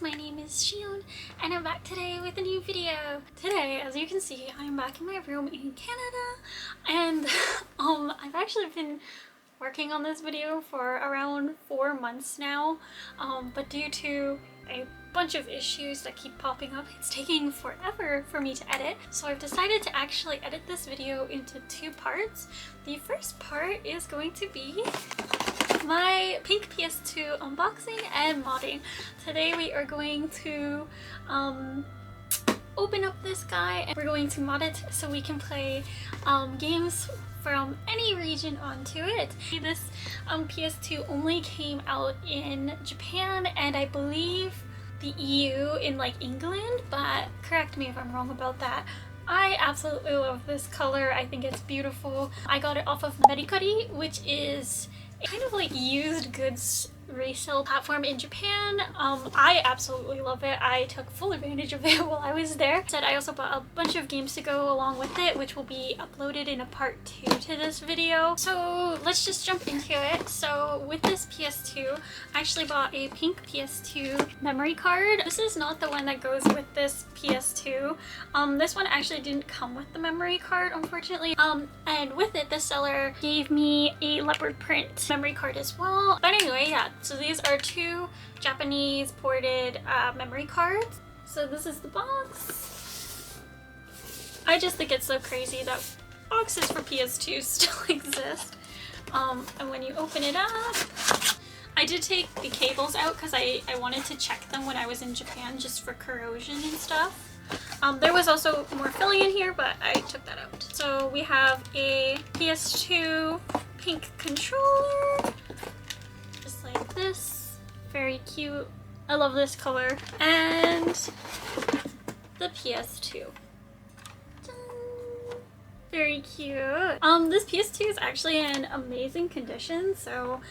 guys, my name is Shion and I'm back today with a new video. Today, as you can see, I'm back in my room in Canada and I've actually been working on this video for around 4 months now, but due to a bunch of issues that keep popping up, it's taking forever for me to edit. So I've decided to actually edit this video into 2 parts. The first part is going to be my Pink PS2 unboxing and modding. Today we are going to open up this guy and we're going to mod it so we can play games from any region onto it. This PS2 only came out in Japan and I believe the EU in like England, but correct me if I'm wrong about that. I absolutely love this color. I think it's beautiful. I got it off of Mercari, which is kind of like used goods resale platform in Japan. I absolutely love it. I took full advantage of it while I was there. I also bought a bunch of games to go along with it, which will be uploaded in a part 2 to this video. So let's just jump into it. So with this PS2, I actually bought a Pink PS2 memory card. This is not the one that goes with this PS2. This one actually didn't come with the memory card, unfortunately. And with it, the seller gave me a leopard print memory card as well. But anyway, yeah. So these are 2 Japanese ported memory cards. So this is the box. I just think it's so crazy that boxes for PS2 still exist. And when you open it up, I did take the cables out because I wanted to check them when I was in Japan just for corrosion and stuff. There was also more filling in here, but I took that out. So we have a PS2 Pink controller. Like this, very cute. I love this color. And the PS2. Very cute. This PS2 is actually in amazing condition, so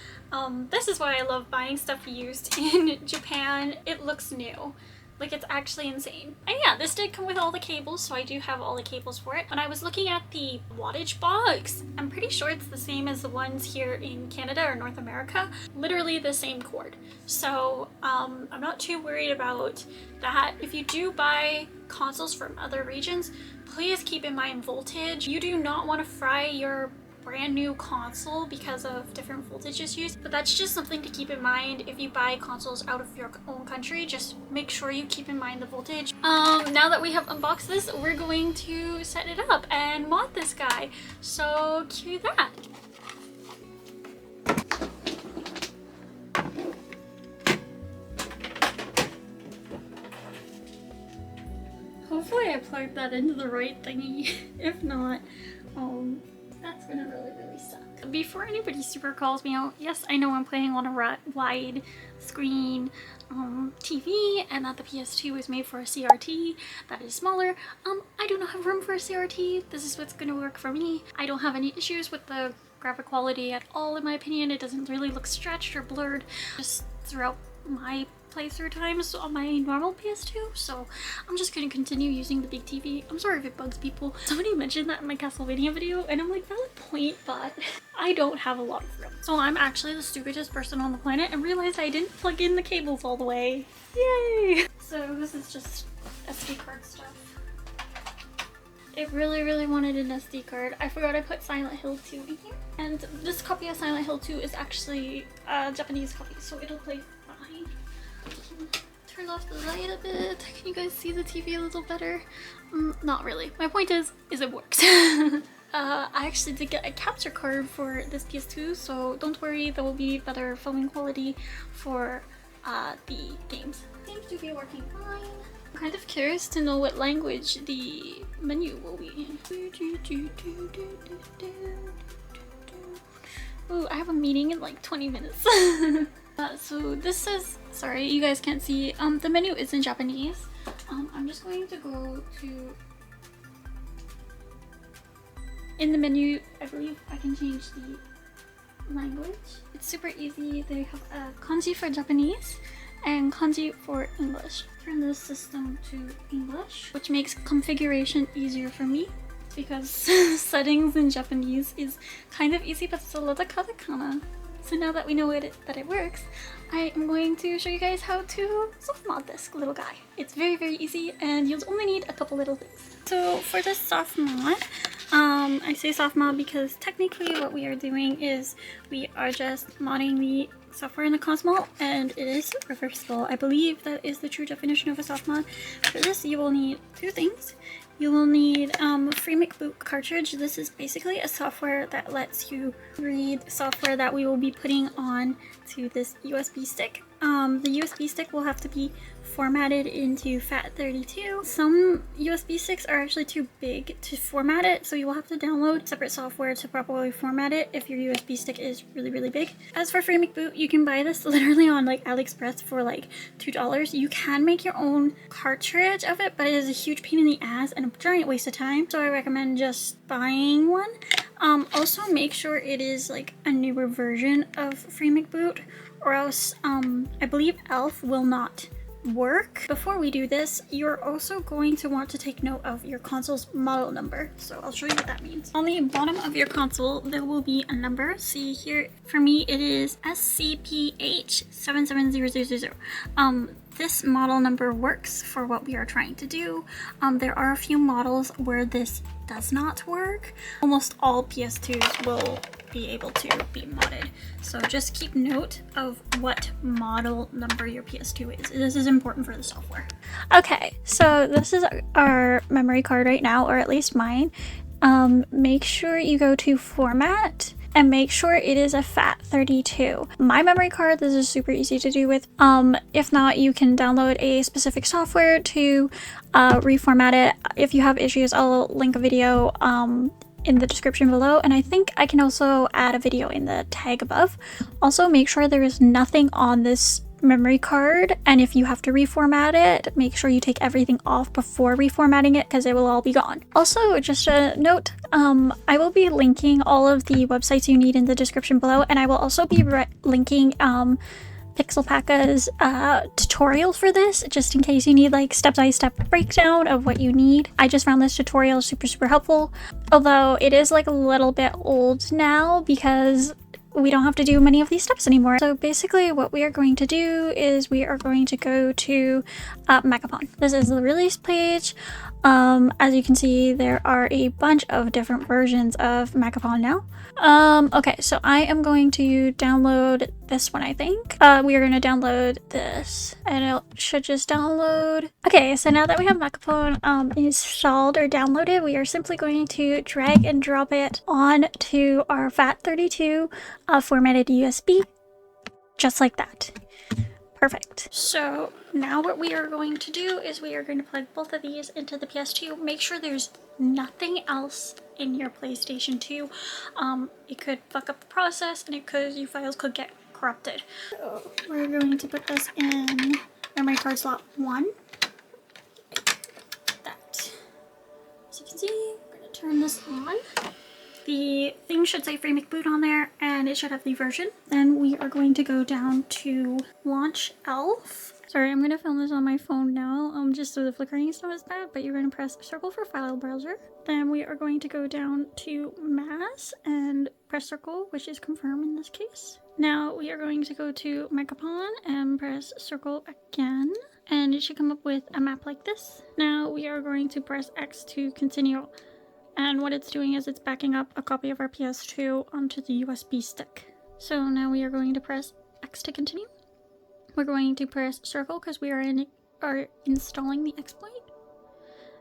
this is why I love buying stuff used in Japan. It looks new. Like, it's actually insane. And yeah, this did come with all the cables, so I do have all the cables for it. When I was looking at the wattage box, I'm pretty sure it's the same as the ones here in Canada or North America. Literally the same cord. So I'm not too worried about that. If you do buy consoles from other regions, please keep in mind voltage. You do not want to fry your brand new console because of different voltages used, but that's just something to keep in mind if you buy consoles out of your own country. Just make sure you keep in mind the voltage. Now that we have unboxed this, we're going to set it up and mod this guy, so cue that. Hopefully I plugged that into the right thingy. If not, that's gonna really suck. Before anybody super calls me out, yes, I know I'm playing on a wide screen TV and that the PS2 is made for a CRT that is smaller. I do not have room for a CRT. This is what's gonna work for me. I don't have any issues with the graphic quality at all, in my opinion. It doesn't really look stretched or blurred just throughout my playthrough times on my normal PS2, so I'm just gonna continue using the big TV. I'm sorry if it bugs people. Somebody mentioned that in my Castlevania video and I'm like, valid point, but I don't have a lot of room. So I'm actually the stupidest person on the planet and realized I didn't plug in the cables all the way. Yay! So this is just SD card stuff. It really wanted an SD card. I forgot I put Silent Hill 2 in here. And this copy of Silent Hill 2 is actually a Japanese copy, so it'll play fine. Turn off the light a bit. Can you guys see the TV a little better? Not really. My point is it works. I actually did get a capture card for this PS2, so don't worry, there will be better filming quality for the games. Seems to be working fine. I'm kind of curious to know what language the menu will be in. Ooh, I have a meeting in like 20 minutes. So this says, sorry, you guys can't see, the menu is in Japanese. I'm just going to go to, in the menu, I believe I can change the language. It's super easy. They have a kanji for Japanese and kanji for English. Turn this system to English, which makes configuration easier for me because settings in Japanese is kind of easy, but it's a lot of katakana. So now that we know that it works, I am going to show you guys how to soft mod this little guy. It's very easy and you'll only need a couple little things. So for this soft mod, I say soft mod because technically what we are doing is we are just modding the software in the console and it is reversible. I believe that is the true definition of a soft mod. For this you will need two things. You will need Freemic Boot cartridge. This is basically a software that lets you read software that we will be putting on to this USB stick. The USB stick will have to be formatted into FAT32. Some USB sticks are actually too big to format it, so you will have to download separate software to properly format it if your USB stick is really big. As for Freemic Boot, you can buy this literally on like AliExpress for like $2. You can make your own cartridge of it, but it is a huge pain in the ass and a giant waste of time, so I recommend just buying one. Also make sure it is like a newer version of Freemic Boot, or else I believe ELF will not work. Before we do this, you're also going to want to take note of your console's model number. So I'll show you what that means. On the bottom of your console, there will be a number. See here, for me it is SCPH770000. This model number works for what we are trying to do. There are a few models where this does not work. Almost all PS2s will be able to be modded. So just keep note of what model number your PS2 is. This is important for the software. Okay, so this is our memory card right now, or at least mine. Make sure you go to Format and make sure it is a FAT32. My memory card, this is super easy to do with. If not, you can download a specific software to reformat it. If you have issues, I'll link a video in the description below, and I think I can also add a video in the tag above. Also, make sure there is nothing on this memory card, and if you have to reformat it, make sure you take everything off before reformatting it because it will all be gone. Also, just a note, I will be linking all of the websites you need in the description below, and I will also be linking Pixelpaka's tutorial for this, just in case you need like step-by-step breakdown of what you need. I just found this tutorial super helpful, although it is like a little bit old now because we don't have to do many of these steps anymore. So basically what we are going to do is we are going to go to Macapon. This is the release page. As you can see, there are a bunch of different versions of Macapon now. Okay, so I am going to download this one, I think. We are going to download this, and it should just download. Okay, so now that we have Macapon installed or downloaded, we are simply going to drag and drop it onto our FAT32 formatted USB, just like that. Perfect. So now what we are going to do is we are going to plug both of these into the PS2. Make sure there's nothing else in your PlayStation 2. It could fuck up the process, and your files could get corrupted. So we're going to put this in memory card slot 1. Like that. As you can see, we're going to turn this on. The thing should say Freemic Boot on there, and it should have the version. Then we are going to go down to Launch ELF. Sorry, I'm going to film this on my phone now, just so the flickering is not as bad, but you're going to press circle for file browser. Then we are going to go down to Mass and press circle, which is confirm in this case. Now we are going to go to Macapon and press circle again, and it should come up with a map like this. Now we are going to press X to continue. And what it's doing is it's backing up a copy of our PS2 onto the USB stick. So now we are going to press X to continue. We're going to press circle because we are installing the exploit.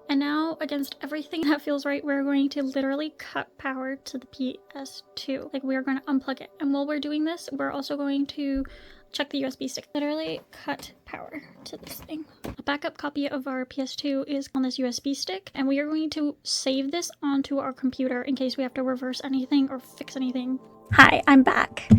And now, against everything that feels right, we're going to literally cut power to the PS2. Like, we are going to unplug it. And while we're doing this, we're also going to check the USB stick. Literally cut power to this thing. A backup copy of our PS2 is on this USB stick, and we are going to save this onto our computer in case we have to reverse anything or fix anything. Hi, I'm back.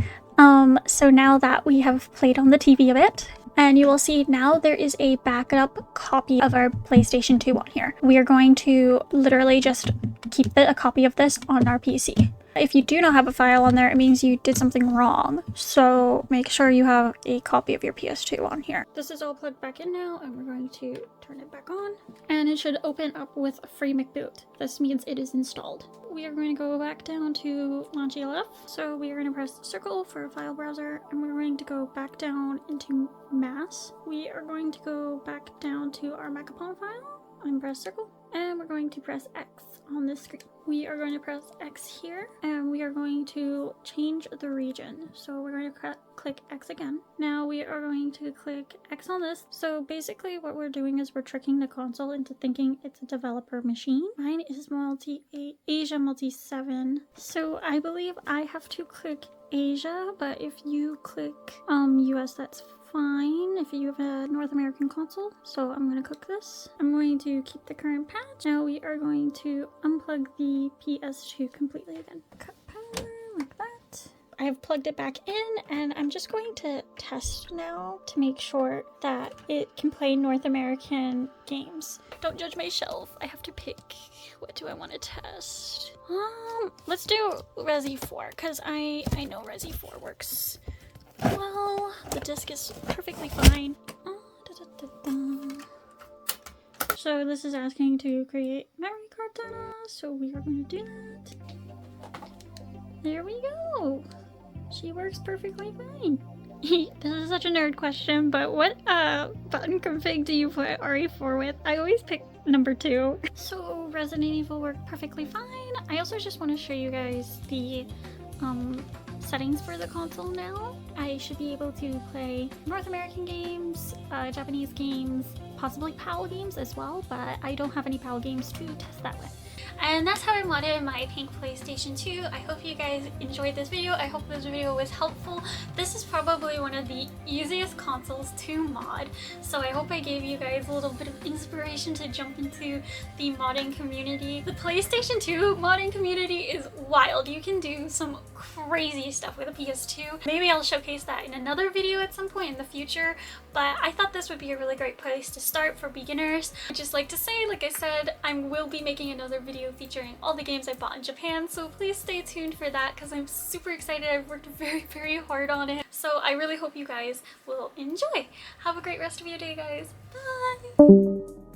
So now that we have played on the TV a bit, and you will see now there is a backup copy of our PlayStation 2 on here. We are going to literally just keep a copy of this on our PC. If you do not have a file on there, it means you did something wrong. So make sure you have a copy of your PS2 on here. This is all plugged back in now, and we're going to turn it back on. And it should open up with a free McBoot. This means it is installed. We are going to go back down to Launch ELF. So we are going to press circle for a file browser, and we're going to go back down into mass. We are going to go back down to our Macapon file and press circle. And we're going to press X on this screen. We are going to press X here, and we are going to change the region. So we're going to click X again. Now we are going to click X on this. So basically what we're doing is we're tricking the console into thinking it's a developer machine. Mine is Asia multi-7. So I believe I have to click Asia, but if you click US, that's fine if you have a North American console. So I'm going to click this. I'm going to keep the current patch. Now we are going to unplug the PS2 completely again. Cut power like that. I have plugged it back in, and I'm just going to test now to make sure that it can play North American games. Don't judge my shelf. I have to pick. What do I want to test? Let's do Resi 4 because I know Resi 4 works. Well, the disc is perfectly fine. So this is asking to create memory card data, so we are going to do that. There we go. She works perfectly fine. This is such a nerd question, but what button config do you put RE4 with? I always pick number 2. So Resident Evil worked perfectly fine. I also just want to show you guys the settings for the console now. I should be able to play North American games, Japanese games, possibly PAL games as well, but I don't have any PAL games to test that with. And that's how I modded my pink PlayStation 2. I hope you guys enjoyed this video. I hope this video was helpful. This is probably one of the easiest consoles to mod, so I hope I gave you guys a little bit of inspiration to jump into the modding community. The PlayStation 2 modding community is wild. You can do some crazy stuff with a PS2. Maybe I'll showcase that in another video at some point in the future, but I thought this would be a really great place to start for beginners. I'd just like to say, like I said, I will be making another video featuring all the games I bought in Japan, so please stay tuned for that because I'm super excited. I've worked very hard on it, so I really hope you guys will enjoy. Have a great rest of your day, guys. Bye!